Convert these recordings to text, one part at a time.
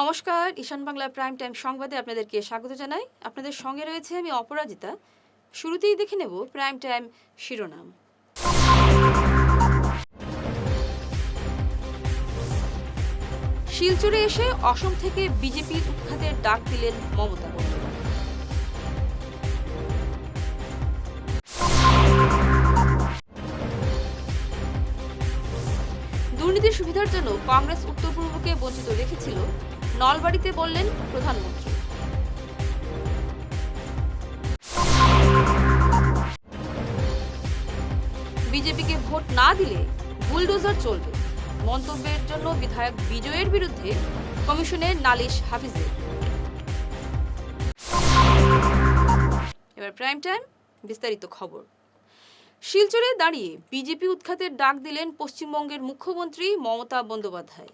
নমস্কার, ঈশান Bangla prime time সংবাদে আপনাদেরকে স্বাগত জানাই। আপনাদের সঙ্গে রয়েছে আমি অপরাজিতা। শুরুতেই দেখে নেব প্রাইম টাইম শিরোনাম। শিলচরে এসে অসম থেকে বিজেপি উৎখাতের ডাক দিলেন মমতা। দুর্নীতির সুবিধার জন্য কংগ্রেস উত্তর পূর্বকে বঞ্চিত রেখেছিল, নলবাড়িতে বললেন প্রধানমন্ত্রী। বিজেপিকে ভোট না দিলে বুলডোজার চলবে, মন্তব্যের জন্য বিধায়ক বিজয়ের বিরুদ্ধে কমিশনে নালিশ হাফিজের। এবার প্রাইম টাইম বিস্তারিত খবর। শিলচরে দাঁড়িয়ে বিজেপি উৎখাতের ডাক দিলেন পশ্চিমবঙ্গের মুখ্যমন্ত্রী মমতা বন্দ্যোপাধ্যায়।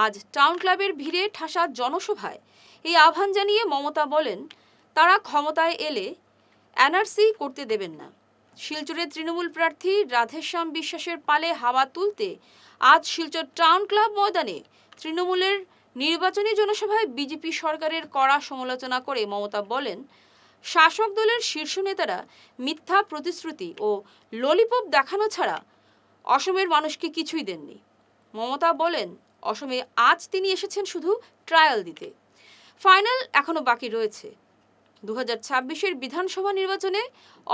আজ টাউন ক্লাবের ভিড়ে ঠাসা জনসভায় এই আহ্বান জানিয়ে মমতা বলেন, তারা ক্ষমতায় এলে এনআরসি করতে দেবেন না। শিলচরের তৃণমূল প্রার্থী রাধেশ্যাম বিশ্বাসের পালে হাওয়া তুলতে আজ শিলচর টাউন ক্লাব ময়দানে তৃণমূলের নির্বাচনী জনসভায় বিজেপি সরকারের কড়া সমালোচনা করে মমতা বলেন, শাসক দলের শীর্ষ নেতারা মিথ্যা প্রতিশ্রুতি ও ললিপপ দেখানো ছাড়া অসমের মানুষকে কিছুই দেননি। মমতা বলেন, অসমে আজ তিনি এসেছেন শুধু ট্রায়াল দিতে, ফাইনাল এখনো বাকি রয়েছে। 2026-এর বিধানসভা নির্বাচনে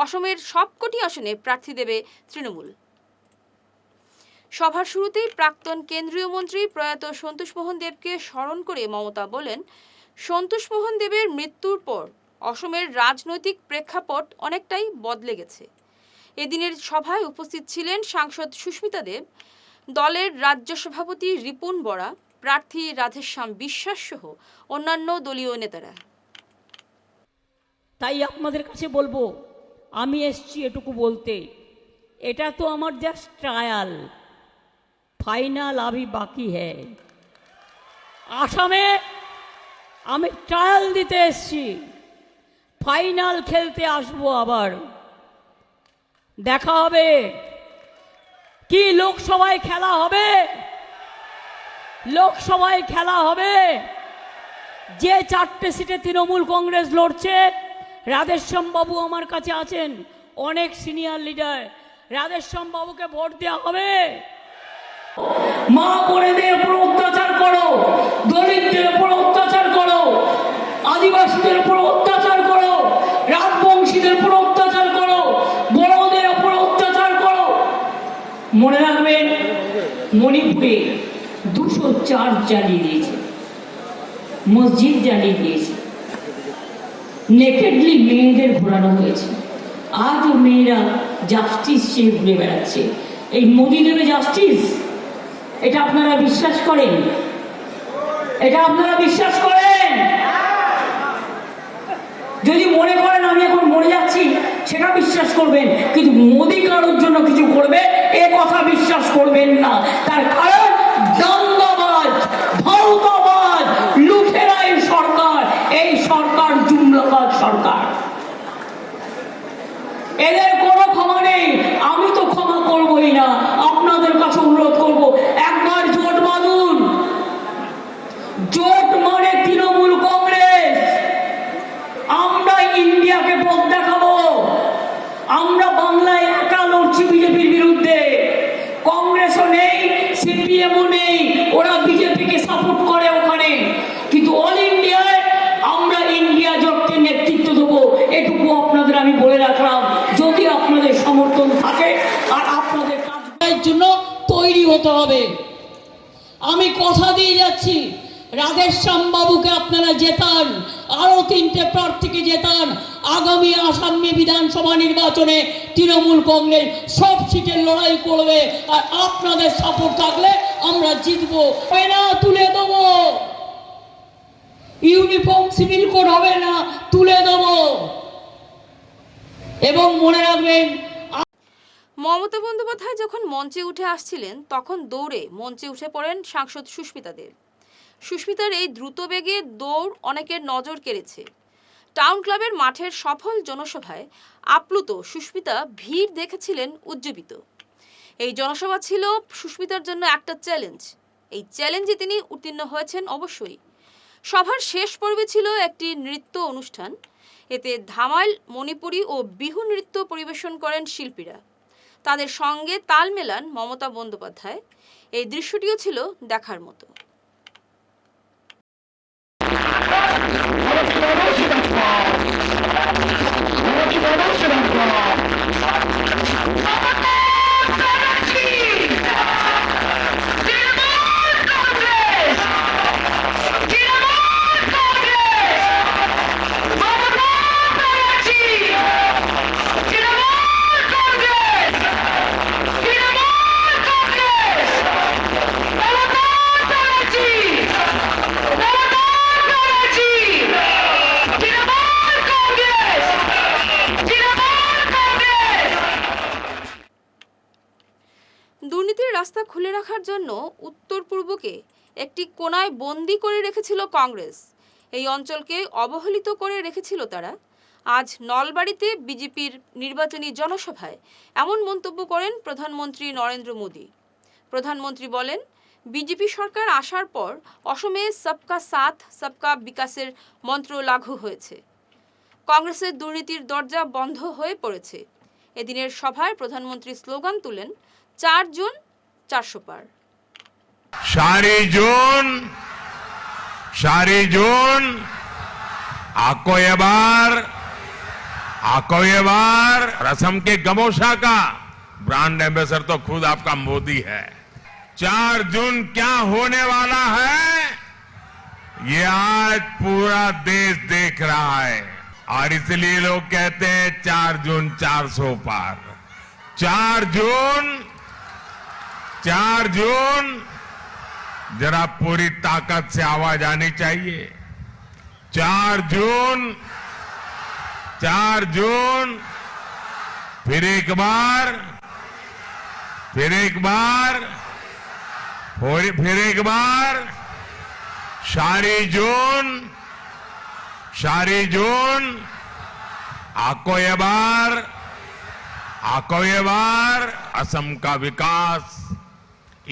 অসমের সবকটি আসনে প্রার্থী দেবে তৃণমূল। সভার শুরুতেই প্রাক্তন কেন্দ্রীয় মন্ত্রী প্রয়াত সন্তোষ মোহন দেবকে স্মরণ করে মমতা বলেন, সন্তোষ মোহন দেবের মৃত্যুর পর অসমের রাজনৈতিক প্রেক্ষাপট অনেকটাই বদলে গেছে। এদিনের সভায় উপস্থিত ছিলেন সাংসদ সুস্মিতা দেব, দলের রাজ্য সভাপতি রিপুন বরা, প্রার্থী রাধেশ্যাম বিশ্বাস সহ অন্যান্য দলীয় নেতারা। তাই আপনাদের কাছে বলবো, আমি এসছি এটুকু বলতে, এটা তো আমার জাস্ট ট্রায়াল, ফাইনাল আভি বাকি হ্যায়। আসামে আমি ট্রায়াল দিতে এসছি, ফাইনাল খেলতে আসবো। আবার দেখা হবে কি লোকসভায় খেলা হবে। লোকসভায় খেলা হবে যে 4টে সিটে তৃণমূল কংগ্রেস লড়ছে। রাধেশ্যাম বাবু আমার কাছে আছেন, অনেক সিনিয়র লিডার। রাধেশ্যাম বাবুকে ভোট দেওয়া হবে। মা বোনেদের উপর অত্যাচার করো, দলিতদের উপর অত্যাচার করো, আদিবাসীদের উপর অত্যাচার করো, রাজবংশীদের উপর অত্যাচার করো, বড়দের উপর অত্যাচার করো। মনে রাখবেন, মণিপুরে 200 চার্চ জ্বালিয়ে দিয়েছে, মসজিদ জ্বালিয়ে দিয়েছে, নেকেডলি মেয়েদের ঘোরানো হয়েছে। আজও মেয়েরা জাস্টিস চেয়ে ঘুরে বেড়াচ্ছে। এই মোদি দেবে জাস্টিস? এটা আপনারা বিশ্বাস করেন? এটা আপনারা বিশ্বাস করেন? যদি মনে করেন আমি এখন মরে যাচ্ছি, সেটা বিশ্বাস করবেন, কিন্তু মোদি কারোর জন্য কিছু করবে এ কথা বিশ্বাস করবেন না। তার কারণ দাঙ্গাবাজ, ভারতাবাজ, লুঠেরা এই সরকার। এই সরকার জুমলাবাজ সরকার। এদের কোনো ক্ষমা নেই। আমি তো ক্ষমা করবই না। আপনাদের কাছে অনুরোধ করব, একবার জোট বাঁধুন। জোট মানে তৃণমূল কংগ্রেস। আমরা ইন্ডিয়াকে পথ দেখাবো। আমরা বাংলায় একা লড়ছি বিজেপির বিরুদ্ধে। কংগ্রেসও নেই, সিপিএমও নেই, ওরা বিজেপিকে সাপোর্ট করে ওখানে। কিন্তু অল ইন্ডিয়ায় আমরা ইন্ডিয়া জোটকে নেতৃত্ব দেবো, এটুকু আপনাদের আমি বলে রাখলাম। যদি আপনাদের সমর্থন থাকে আর আপনাদের কাজের জন্য তৈরি হতে হবে। আমি কথা দিয়ে যাচ্ছি, রাধেশ্যাম বাবুকে আপনারা জেতান, আরো 3টে প্রার্থীকে জেতান। আগামী আসামে বিধানসভা নির্বাচনে তৃণমূল কংগ্রেস সব সিটের লড়াই করবে, আর আপনাদের সাপোর্ট থাকলে আমরা জিতবো। না তুলে দেবো, ইউনিফর্ম সিভিল কোড হবে না, তুলে দেবো। এবং মনে রাখবেন, মমতা বন্দ্যোপাধ্যায় যখন মঞ্চে উঠে আসছিলেন, তখন দৌড়ে মঞ্চে উঠে পড়েন সাংসদ সুস্মিতা দেব। সুস্মিতার এই দ্রুত বেগে দৌড় অনেকের নজর কেড়েছে। টাউন ক্লাবের মাঠের সফল জনসভায় আপ্লুত সুস্মিতা ভিড় দেখেছিলেন উজ্জীবিত। এই জনসভা ছিল সুস্মিতার জন্য একটা চ্যালেঞ্জ। এই চ্যালেঞ্জে তিনি উত্তীর্ণ হয়েছেন অবশ্যই। সভার শেষ পর্বে ছিল একটি নৃত্য অনুষ্ঠান। এতে ধামাইল, মণিপুরী ও বিহু নৃত্য পরিবেশন করেন শিল্পীরা। তাদের সঙ্গে তাল মেলান মমতা বন্দ্যোপাধ্যায়। এই দৃশ্যটিও ছিল দেখার মতো। দুর্নীতির রাস্তা খুলে রাখার জন্য উত্তর পূর্বকে একটি কোণায় বন্দি করে রেখেছিল কংগ্রেস। এই অঞ্চলকে অবহেলিত করে রেখেছিল তারা। আজ নলবাড়িতে বিজেপির নির্বাচনী জনসভায় এমন মন্তব্য করেন প্রধানমন্ত্রী নরেন্দ্র মোদী। প্রধানমন্ত্রী বলেন, বিজেপি সরকার আসার পর অসমে সবকা সাথ সবকা বিকাশের মন্ত্র লাগু হয়েছে। কংগ্রেসের দুর্নীতির দরজা বন্ধ হয়ে পড়েছে। এদিনের সভায় প্রধানমন্ত্রী স্লোগান তুলেন, 4 জুন 400 পার। সারি জুন आको ये बार रसम के गमोशा का ब्रांड एम्बेसडर तो खुद आपका मोदी है। 4 जून क्या होने वाला है ये आज पूरा देश देख रहा है और इसलिए लोग कहते हैं 4 जून 400 पार। 4 जून जरा पूरी ताकत से आवाज आनी चाहिए। 4 जून फिर एक बार सारी जून आको ये बार असम का विकास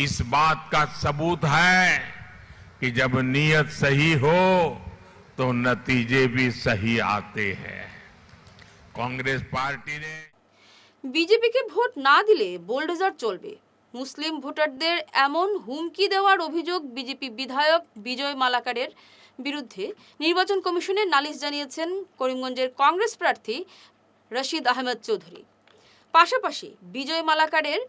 इस बात का सबूत है कि जब नीयत सही हो तो नतीजे भी सही आते हैं। कांग्रेस पार्टी ने বিজেপিকে ভোট না দিলে বোলডোজার চলবে। মুসলিম ভোটারদের এমন হুমকি দেওয়ার অভিযোগ বিজেপি বিধায়ক বিজয় মালাকারের বিরুদ্ধে নির্বাচন কমিশনে নালিশ জানিয়েছেন করিমগঞ্জের কংগ্রেস প্রার্থী রশিদ আহমেদ চৌধুরী। পাশাপাশি বিজয় মালাকারের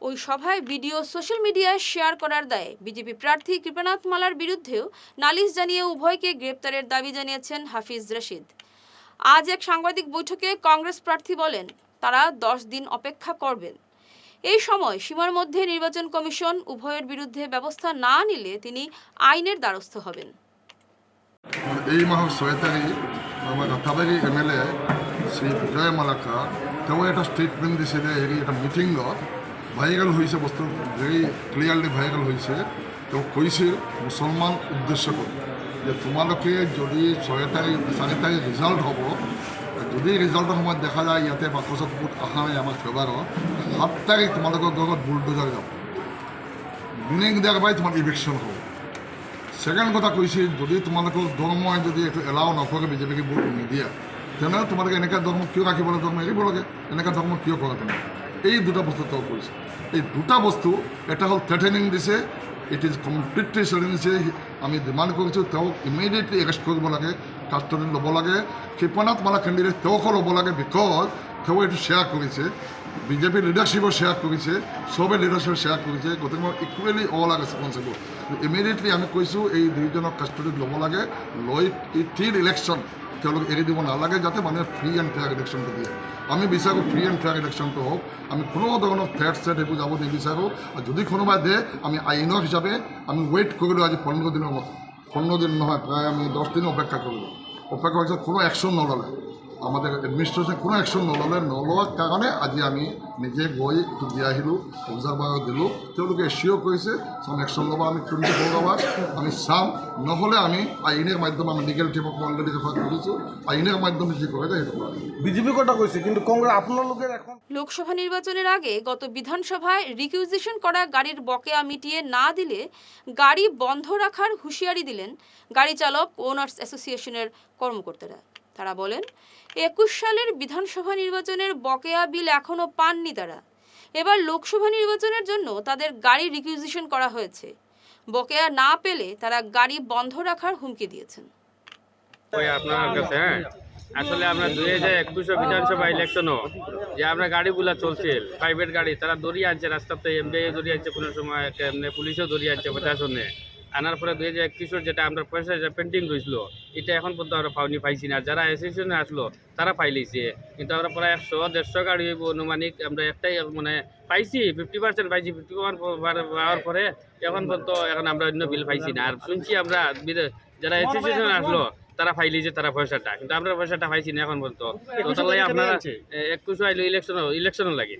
ওই সভায় ভিডিও সোশ্যাল মিডিয়ায় শেয়ার করার দায়ে বিজেপি প্রার্থী কৃপানাথ মালার বিরুদ্ধেও নালিশ জানিয়ে উভয়কে গ্রেপ্তারের দাবি জানিয়েছেন হাফিজ রশিদ। আজ এক সাংবাদিক বৈঠকে কংগ্রেস প্রার্থী বলেন, তারা 10 দিন অপেক্ষা করবেন। এই সময় সীমার মধ্যে নির্বাচন কমিশন উভয়ের বিরুদ্ধে ব্যবস্থা না নিলে তিনি আইনের দ্বারস্থ হবেন। এই মাহৰ 6 তাৰিখ আমাৰ ৰাথাবাৰী MLA শ্ৰী বিজয় মালাকা তেওঁ এটা ষ্টেটমেণ্ট দিছিলে। এটা মিটিঙত ভাইৰেল হৈছে, বস্তু ভেৰি ক্লিয়াৰলি ভাইৰেল হৈছে। তেওঁ কৈছিল মুছলমান উদ্দেশ্য কৰি যে তোমালোকে যদি 6 তাৰিখ 4 তাৰিখ ৰিজাল্ট হ'ব, যদি ৰিজাল্টৰ সময়ত দেখা যায় ইয়াতে বাকচত ভোট অহা নাই আমাৰ ফেভাৰত, 7 তাৰিখ তোমালোকৰ ঘৰত বুলডোজাৰ যাব, মিনিং দেয়াৰ বাই তোমাৰ ইলেকশ্যন হ'ব। সেকেন্ড কথা কৈছিল, যদি তোমালোকৰ ধৰ্মই যদি এইটো এলাও নকৰে বিজেপিকে ভোট নিদিয়া, তেনেহ'লে তোমালোকে এনেকুৱা ধৰ্ম কিয় ৰাখিব লাগে, ধৰ্ম এৰিব লাগে, এনেকুৱা ধৰ্ম কিয় কৰা তুমি? এই দুটা বস্তু তেওঁ কৈছে। এই দুটা বস্তু, এটা হ'ল থ্ৰেটেনিং দিছে, ইট ইজ কমপ্লিটলি চেলেঞ্জ। আমি ডিমাণ্ড কৰিছোঁ তেওঁক ইমিডিয়েটলি এৰেষ্ট কৰিব লাগে, কাষ্টডিত ল'ব লাগে। কৃপানাথ মালা কেণ্ডিডেট তেওঁকো ল'ব লাগে, বিকজ তেওঁ এইটো শ্বেয়াৰ কৰিছে, বিজেপি লিডাৰশ্বিপো শ্বেয়াৰ কৰিছে, চবে লিডাৰশ্বিপ শ্বেয়াৰ কৰিছে, গতিকে মই ইকুৱেলি অল আৰ ৰেছপনচিবল। ইমিডিয়েটলি আমি কৈছোঁ এই দুইজনক কাষ্টডিত ল'ব লাগে, লৈ টিল ইলেকশ্যন তেওঁলোক এৰি দিব নালাগে, যাতে মানুহে ফ্ৰী এণ্ড ফেয়াৰ ইলেকশ্যনটো দিয়ে। আমি বিচাৰোঁ ফ্ৰী এণ্ড ফেয়াৰ ইলেকশ্যনটো হওক। আমি কোনো ধৰণৰ থ্ৰেট এইবোৰ যাব নিবিচাৰোঁ। আৰু যদি কোনোবাই দিয়ে, আমি আইনৰ হিচাপে আমি ৱেইট কৰিলোঁ আজি 15 দিনৰ মতে, 15 দিন নহয়, প্ৰায় আমি 10 দিন অপেক্ষা কৰিলোঁ। অপেক্ষা কৰাৰ পিছত কোনো একশ্যন নল'লে, আমাদের এডমিনিষ্ট্রেশ্যন কোনো একশ্যন নলোৱাৰ কাৰণে আজি আমি নিজে গৈ এইটো দি আহিলোঁ, অবজাৰ্ভাৰ দিলোঁ। তেওঁলোকে এচিয়ৰ কৰিছে চন একশ্যন ল'ব, আমি 24 আৱাৰ্ছ আমি চাম, নহ'লে আমি আইনের মাধ্যমে আমি লিগেল টিমক অলরেডি রেফার করেছো, আইনের মাধ্যমে যে করে যায় সেটা বিজেপি কথা কইছে, কিন্তু কংগ্রেস আপনাদের এখন লোকসভা নির্বাচনের আগে গত বিধানসভায় রিকিউজিশন করা গাড়ির বকেয়া মিটিয়ে না দিলে গাড়ি বন্ধ রাখার হুঁশিয়ারি দিলেন গাড়ি চালক ওনার্স অ্যাসোসিয়েশনের কর্মকর্তারা। তারা বলেন 21 সালের বিধানসভা নির্বাচনের বকেয়া বিল এখনও পাননি তারা। এবার লোকসভা নির্বাচনের জন্য তাদের গাড়ি রিকিউজিশন করা হয়েছে। বকেয়া না পেলে তারা গাড়ি বন্ধ রাখার হুমকি দিয়েছেন। আপনার কাছে আসলে আমরা 2021 বিধানসভা ইলেকশনও যে আমরা গাড়িগুলা চলছে প্রাইভেট গাড়ি, তারা দড়িয়ে আনছে রাস্তাতে, এমবিআই দড়িয়ে আনছে, কোনো সময় পুলিশও দড়িয়ে আনছে প্রশাসনে। আনার পরে 2021 যেটা আমরা পয়সা পেন্টিং রয়েছিল, এটা এখন পর্যন্ত আমরা পাইছি না। যারা অ্যাসোসিয়েশনে আসলো তারা পাইলেছে, কিন্তু আমরা প্রায় 100-150 গাড়ি অনুমানিক আমরা একটাই মানে পাইছি, 50% পাইছি। 51 পাওয়ার পরে এখন পর্যন্ত এখন আমরা অন্য বিল পাইছি না। আর শুনছি আমরা যারা অ্যাসোসিয়েশনে আসলো তারা পাইলেছে তারা পয়সাটা, কিন্তু আমরা পয়সাটা পাইছি না এখন পর্যন্ত। আপনারা 21 আইলো ইলেকশনও লাগে,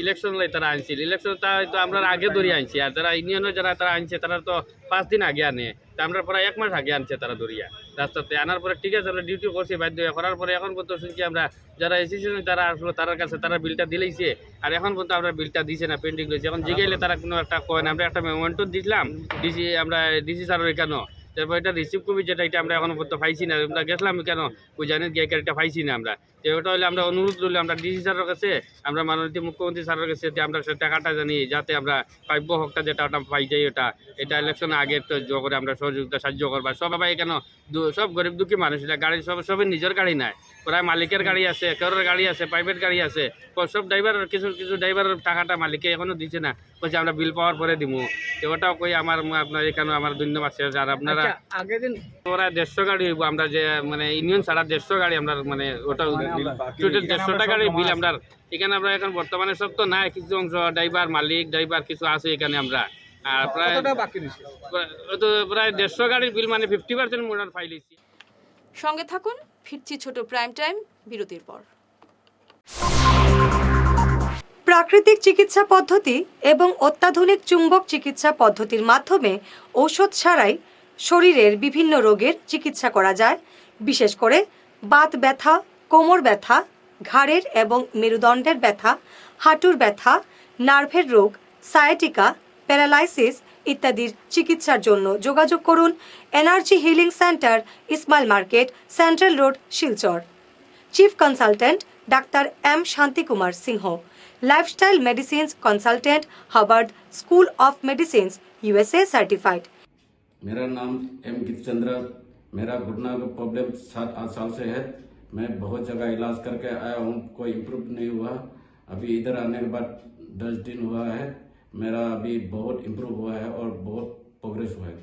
ইলেকশন লাই তারা আনছিল, ইলেকশন তো আমরা আগে ধরে আনছি। আর যারা ইউনিয়নের যারা তারা আনছে তারা তো 5 দিন আগে আনে, তা আমরা প্রায় 1 মাস আগে আনছে তারা ধরিয়া রাস্তাতে। আনার পরে ঠিক আছে আমরা ডিউটি করছি বাধ্য করার পরে এখন পর্যন্ত শুনছি আমরা যারা এসিয়েশনে তারা আসলো তার কাছে তারা বিলটা দিলেইছে, আর এখন পর্যন্ত আমরা বিলটা দিছে না, পেন্ডিং রয়েছে। এখন জিগাইলে তারা কোনো একটা কয় না। আমরা একটা মেমোরেন্ডাম দিয়েছিলাম ডিসি স্যারের কেন, তারপর এটা রিসিভ করবি যেটা এটা আমরা এখনো পর্যন্ত পাইছি না। আমরা গেছিলাম কেন ওই জানেন গিয়ে এটা পাইছি না আমরা। তো ওটা হলে আমরা অনুরোধ করলে আমরা ডিসি স্যারের কাছে, আমরা মাননীয় মুখ্যমন্ত্রী স্যারের কাছে আমরা সে টাকাটা জানি যাতে আমরা প্রাপ্য হকটা যেটা ওটা পাই যাই, এটা ইলেকশনে আগে তো করে আমরা সহযোগিতা সাহায্য করবা। সবাই কেন সব গরিব দুঃখী মানুষ, এটা গাড়ি সবের নিজের গাড়ি নাই, প্রায় মালিকের গাড়ি আছে, কারোর গাড়ি আছে, প্রাইভেট গাড়ি আছে। সব ড্রাইভার কিছু ড্রাইভারের টাকাটা মালিকে এখনো দিচ্ছে না, বলছে আমরা বিল পাওয়ার পরে দিব। তো ওটাও কই আমার আপনার এখানে আমার ধন্যবাদ। আর আপনারা আগের দিন ওরা 150 গাড়ি হইব, আমরা যে মানে ইউনিয়ন ছাড়া 150 গাড়ি আমরা মানে ওটা টোটাল 150 গাড়ির বিল আমরা এখানে আমরা এখন বর্তমানে সব তো নাই, কিছু অংশ ড্রাইভার মালিক ড্রাইভার কিছু আছে এখানে আমরা। আর প্রায় প্রায় 150 গাড়ির বিল মানে 50% মোড়ার ফাইলেছি। সঙ্গে থাকুন, ফিরছি ছোট প্রাইম টাইম বিরতির পর। প্রাকৃতিক চিকিৎসা পদ্ধতি এবং অত্যাধুনিক চুম্বক চিকিৎসা পদ্ধতির মাধ্যমে ঔষধ ছাড়াই শরীরের বিভিন্ন রোগের চিকিৎসা করা যায়। বিশেষ করে বাত ব্যথা, কোমর ব্যথা, ঘাড়ের এবং মেরুদণ্ডের ব্যথা, হাঁটুর ব্যথা, নার্ভের রোগ, সায়াটিকা, প্যারালাইসিস ইত্যাদির চিকিৎসার জন্য যোগাযোগ করুন energy healing centre, Ismail market, central road, Silchar. Chief consultant doctor M Shanti Kumar Singh, lifestyle medicines consultant, Harvard school of medicines, USA certified. मेरा नाम एम गीत चंद्र, मेरा घुटना का प्रॉब्लम 7-8 साल से है। मैं बहुत जगह इलाज करके आया हूँ, कोई इम्प्रूव नहीं हुआ। अभी इधर आने के बाद 10 दिन हुआ है, मेरा अभी बहुत इम्प्रूव हुआ है और बहुत प्रोग्रेस हुआ है।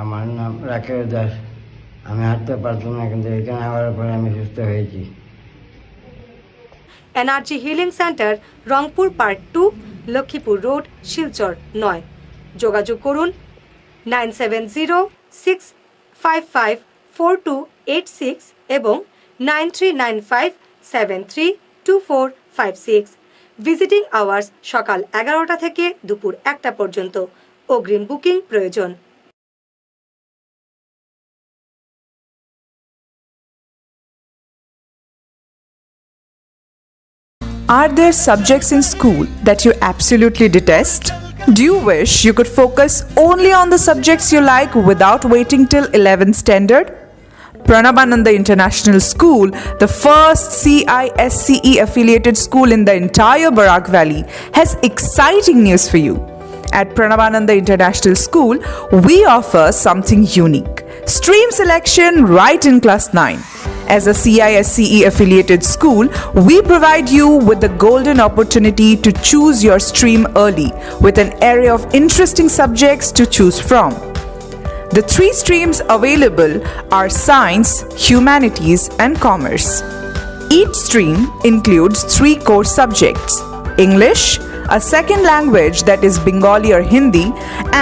আমার নাম রাকেশ দাস। আমি হাঁটতে পারতাম না, কিন্তু এখানে আবার পরে আমি সুস্থ হয়েছি। Energy healing centre, Rangpur park 2, Lakshmipur road, Silchar 9। যোগাযোগ করুন 9706554286 এবং 9395732456। ভিজিটিং আওয়ার্স সকাল 11টা থেকে দুপুর 1টা পর্যন্ত। অগ্রিম বুকিং প্রয়োজন। Are there subjects in school that you absolutely detest? Do you wish you could focus only on the subjects you like without waiting till 11th standard? Pranabananda International School, the first CISCE affiliated school in the entire Barak Valley, has exciting news for you. At Pranabananda International School, we offer something unique: stream selection right in class 9. As a CISCE affiliated school, we provide you with the golden opportunity to choose your stream early with an array of interesting subjects to choose from. The 3 streams available are Science, Humanities and Commerce. Each stream includes 3 core subjects: English, a second language that is Bengali or Hindi,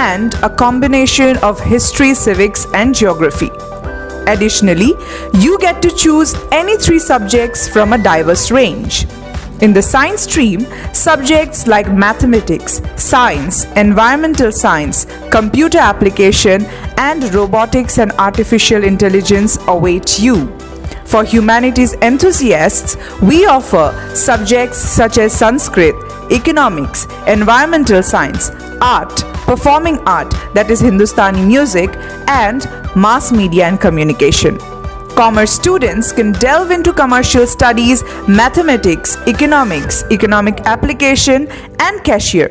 and a combination of history, civics and geography. Additionally, you get to choose any 3 subjects from a diverse range. In the science stream, subjects like mathematics, science, environmental science, computer application, and robotics and artificial intelligence await you. For humanities enthusiasts, we offer subjects such as Sanskrit, economics, environmental science, art, performing art, that is Hindustani music, and mass media and communication. Commerce students can delve into commercial studies, mathematics, economics, economic application, and cashier.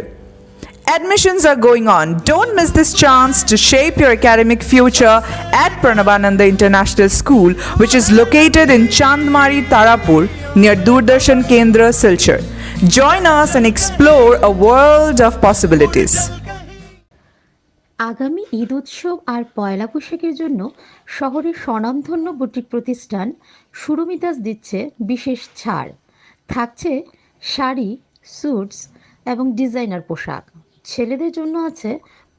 Admissions are going on. Don't miss this chance to shape your academic future at Pranabananda International School, which is located in Chandmari, Tarapur, near Doordarshan Kendra, Silchar. Join us and explore a world of possibilities. আগামী ঈদ উৎসব আর পয়লা বৈশাখের জন্য শহরের স্বনামধন্য boutique প্রতিষ্ঠান সুরমিতাস দিচ্ছে বিশেষ ছাড়। থাকছে শাড়ি, স্যুটস এবং ডিজাইনার পোশাক। ছেলেদের জন্য আছে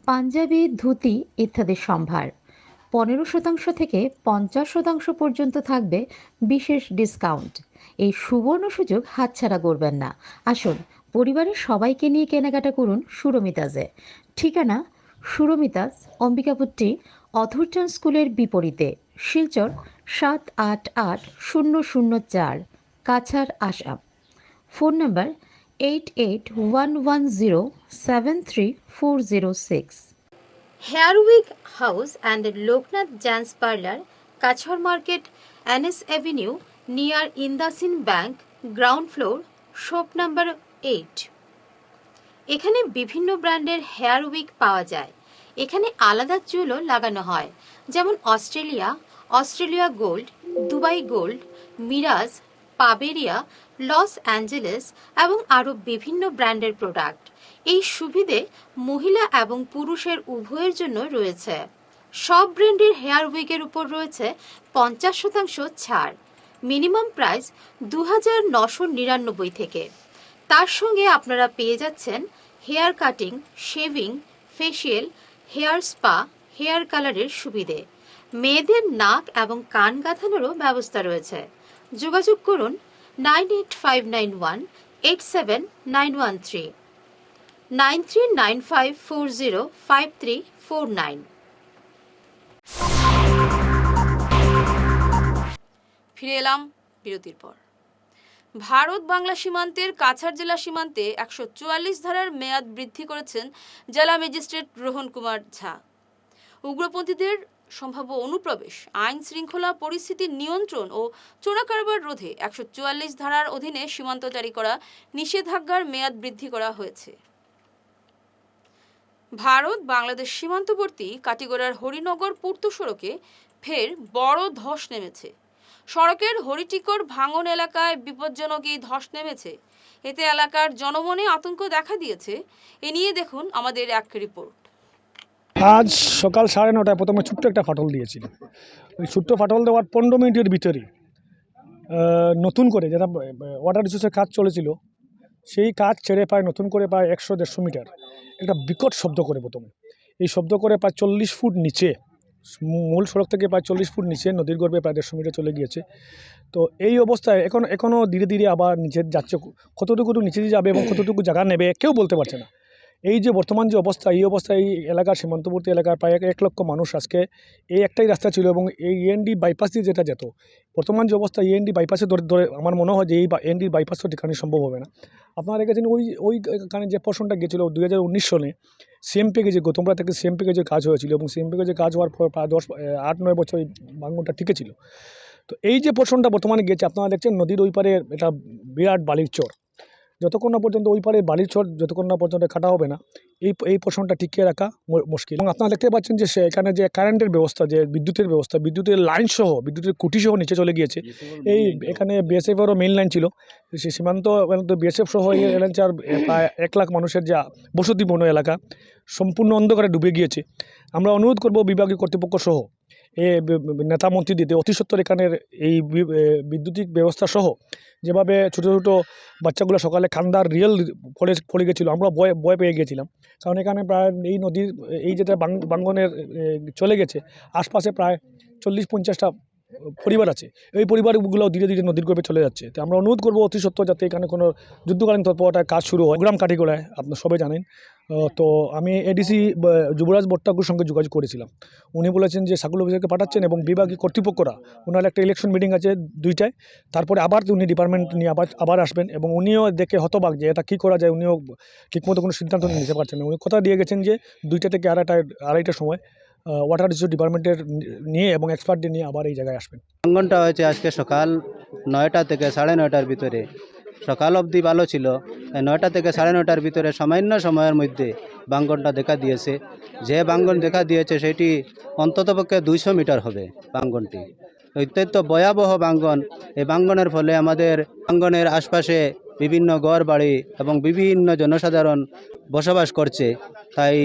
পাঞ্জাবি, ধুতি ইত্যাদি সম্ভার। 15% থেকে 50% পর্যন্ত থাকবে বিশেষ ডিসকাউন্ট। এই সুবর্ণ সুযোগ হাতছাড়া করবেন না। আসুন পরিবারের সবাইকে নিয়ে কেনাকাটা করুন সুরমিতাসে। ঠিকানা সুরমিতাস, অম্বিকাপট্টি, অথরটান স্কুলের বিপরীতে, Silchar 788004, Cachar, Assam. Phone number 8811073406। Hair week house and Loknath gents parlour, Cachar market, NS avenue, near IndusInd bank, ground floor, shop number 8। এখানে বিভিন্ন ব্র্যান্ডের হেয়ার উইক পাওয়া যায়। এখানে আলাদা চুলও লাগানো হয়, যেমন অস্ট্রেলিয়া গোল্ড, দুবাই গোল্ড, মিরাজ, পাবেরিয়া, লস অ্যাঞ্জেলেস এবং আরও বিভিন্ন ব্র্যান্ডের প্রোডাক্ট। এই সুবিধে মহিলা এবং পুরুষের উভয়ের জন্য রয়েছে। সব ব্র্যান্ডের হেয়ার উইকের উপর রয়েছে 50% ছাড়। মিনিমাম প্রাইস 2999 থেকে। তার সঙ্গে আপনারা পেয়ে যাচ্ছেন hair cutting, shaving, facial, hair spa, hair কালারের সুবিধে। মেয়েদের নাক এবং কান গাঁথানোরও ব্যবস্থা রয়েছে। যোগাযোগ করুন 9859187913, 9395405349। ফিরে এলাম বিরতির পর। ভারত বাংলা সীমান্তের কাছাড় জেলা সীমান্তে 144 ধারার মেয়াদ বৃদ্ধি করেছেন জেলা ম্যাজিস্ট্রেট রোহন কুমার ঝা। উগ্রপন্থীদের সম্ভাব্য অনুপ্রবেশ, আইন শৃঙ্খলা পরিস্থিতির নিয়ন্ত্রণ ও চোরাকারবার রোধে 144 ধারার অধীনে সীমান্ত জারি করা নিষেধাজ্ঞার মেয়াদ বৃদ্ধি করা হয়েছে। ভারত বাংলাদেশ সীমান্তবর্তী কাটিগড়ার হরিনগর পূর্ত সড়কে ফের বড় ধস নেমেছে। সড়কের হরিটিকর ভাঙন এলাকায় বিপজ্জনক এই ধস নেমেছে। এতে এলাকার জনমনে আতঙ্ক দেখা দিয়েছে। এ নিয়ে দেখুন আমাদের এক রিপোর্ট। আজ সকাল 9:30টায় প্রথমে ছোট্ট একটা ফাটল দিয়েছিল। ওই ছোট্ট ফাটল দেওয়ার 15 মিনিটের ভিতরে নতুন করে যেটা ওয়াটার রিসোর্সের কাজ চলেছিল, সেই কাজ ছেড়ে প্রায় নতুন করে প্রায় 100-150 মিটার একটা বিকট শব্দ করে প্রথমে। এই শব্দ করে প্রায় 40 ফুট নিচে, মূল সড়ক থেকে প্রায় 40 ফুট নিচে নদীর গর্ভে প্রায় 150 মিটার চলে গিয়েছে। তো এই অবস্থায় এখনও ধীরে ধীরে আবার নিচে যাচ্ছে। কতটুকু নিচে যাবে এবং কতটুকু জায়গা নেবে কেউ বলতে পারছে না। এই যে বর্তমান যে অবস্থা, এই অবস্থায় এই এলাকার সীমান্তবর্তী এলাকার প্রায় 1 লক্ষ মানুষ আজকে এই একটাই রাস্তা ছিল এবং এই END বাইপাস দিয়ে যেটা যেত, বর্তমান যে অবস্থা END বাইপাসে ধরে আমার মনে হয় যে এই END বাইপাসও ঠিকানি সম্ভব হবে না। আপনারা দেখেছেন ওইখানে যে পোর্শনটা গিয়েছিল 2019 সনে সিএম প্যাকেজে, গতমরা থেকে সিএম প্যাকেজে কাজ হয়েছিল এবং সিএম প্যাকেজে কাজ হওয়ার পর প্রায় 8-9 বছর এই ভাঙনটা টিকেছিল। তো এই যে পোর্শনটা বর্তমানে গিয়েছে, আপনারা দেখছেন নদীর ওই পারে এটা বিরাট বালির চর। যতক্ষণ না পর্যন্ত ওই পারে বালির চর যতক্ষণ না পর্যন্ত কাটা হবে না, এই পোর্শনটা টিকিয়ে রাখা মুশকিল। এবং আপনারা দেখতে পাচ্ছেন যে এখানে যে কারেন্টের ব্যবস্থা, যে বিদ্যুতের ব্যবস্থা, বিদ্যুতের লাইন সহ, বিদ্যুতের খুঁটি সহ নিচে চলে গিয়েছে। এই এখানে বিএসএফেরও মেইন লাইন ছিল, সেই সীমান্ত বিএসএফ সহ এই এলাকা প্রায় 1 লাখ মানুষের যে বসতিপূর্ণ এলাকা সম্পূর্ণ অন্ধকারে ডুবে গিয়েছে। আমরা অনুরোধ করব বিভাগীয় কর্তৃপক্ষ সহ নেতা মন্ত্রীদের অতি সত্বর এখানের এই বিদ্যুতিক ব্যবস্থা সহ, যেভাবে ছোটো ছোটো বাচ্চাগুলো সকালে খান্দার রিয়েল পড়ে গেছিলো, আমরা ভয় পেয়ে গেছিলাম। কারণ এখানে প্রায় এই নদীর এই যেটা ভাঙ্গনের চলে গেছে, আশপাশে প্রায় 40-50টা পরিবার আছে, এই পরিবারগুলো ধীরে ধীরে নদীর গর্ভে চলে যাচ্ছে। তো আমরা অনুরোধ করবো অতি সত্ত্বর যাতে এখানে কোনো যুদ্ধকালীন তৎপরতার কাজ শুরু হয়। গ্রাম কাঠিগোড়ায় আপনার সবাই জানেন। তো আমি এডিসি যুবরাজ ভট্টাচার্যের সঙ্গে যোগাযোগ করেছিলাম। উনি বলেছেন যে সার্কেল অফিসারকে পাঠাচ্ছেন এবং বিভাগীয় কর্তৃপক্ষরা, ওনার একটা ইলেকশন মিটিং আছে 2টায়, তারপরে আবার উনি ডিপার্টমেন্ট নিয়ে আবার আসবেন এবং উনিও দেখে হতবাক যে এটা কী করা যায়। উনিও ঠিকমতো কোনো সিদ্ধান্ত নিতে পারছেন না। উনি কথা দিয়ে গেছেন যে 2টা থেকে আড়াইটার সময় ওয়াটার রিসোর্স ডিপার্টমেন্টের নিয়ে এবং এক্সপার্টদের নিয়ে আবার এই জায়গায় আসবেন। ভাঙ্গনটা হয়েছে আজকে সকাল 9টা থেকে 9:30টার ভিতরে। সকাল অবধি ভালো ছিল, 9টা থেকে 9:30টার ভিতরে সামান্য সময়ের মধ্যে ভাঙ্গনটা দেখা দিয়েছে। যে ভাঙ্গন দেখা দিয়েছে সেটি অন্ততপক্ষে 200 মিটার হবে ভাঙ্গনটি। অত্যন্ত ভয়াবহ ভাঙ্গন। এই ভাঙ্গনের ফলে আমাদের ভাঙ্গনের আশপাশে বিভিন্ন ঘর বাড়ি এবং বিভিন্ন জনসাধারণ বসবাস করছে। তাই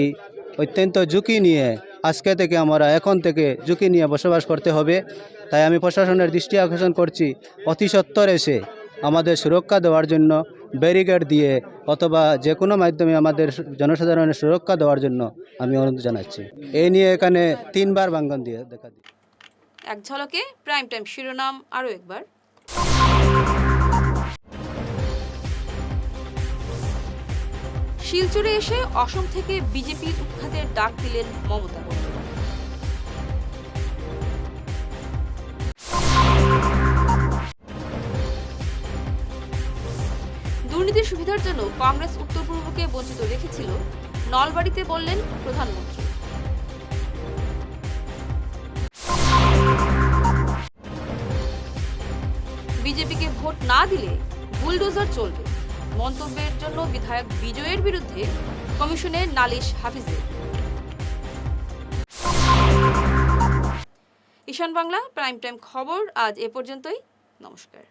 অত্যন্ত ঝুঁকি নিয়ে এখন থেকে ঝুঁকি নিয়ে বসবাস করতে হবে। তাই আমি প্রশাসনের দৃষ্টি আকর্ষণ করছি, অতি সত্বর এসে আমাদের সুরক্ষা দেওয়ার জন্য ব্যারিকেড দিয়ে অথবা যে কোনো মাধ্যমে আমাদের জনসাধারণের সুরক্ষা দেওয়ার জন্য আমি অনুরোধ জানাচ্ছি। এই নিয়ে এখানে 3বার ভাঙ্গন দিয়ে দেখা দিই। এক ঝলকে প্রাইম টাইম শিরোনাম আরও একবার। শিলচরে এসে অসম থেকে বিজেপির উৎখাতের ডাক দিলেন মমতা বন্দ্যোপাধ্যায়। দুর্নীতির সুবিধার জন্য কংগ্রেস উত্তর পূর্বকে বঞ্চিত রেখেছিল, নলবাড়িতে বললেন প্রধানমন্ত্রী। বিজেপিকে ভোট না দিলে বুলডোজার চলবে, মন্তব্যের জন্য বিধায়ক বিজয়ের বিরুদ্ধে কমিশনের নালিশ হাফিজের। ঈশান বাংলা প্রাইম টাইম খবর আজ এ পর্যন্তই। নমস্কার।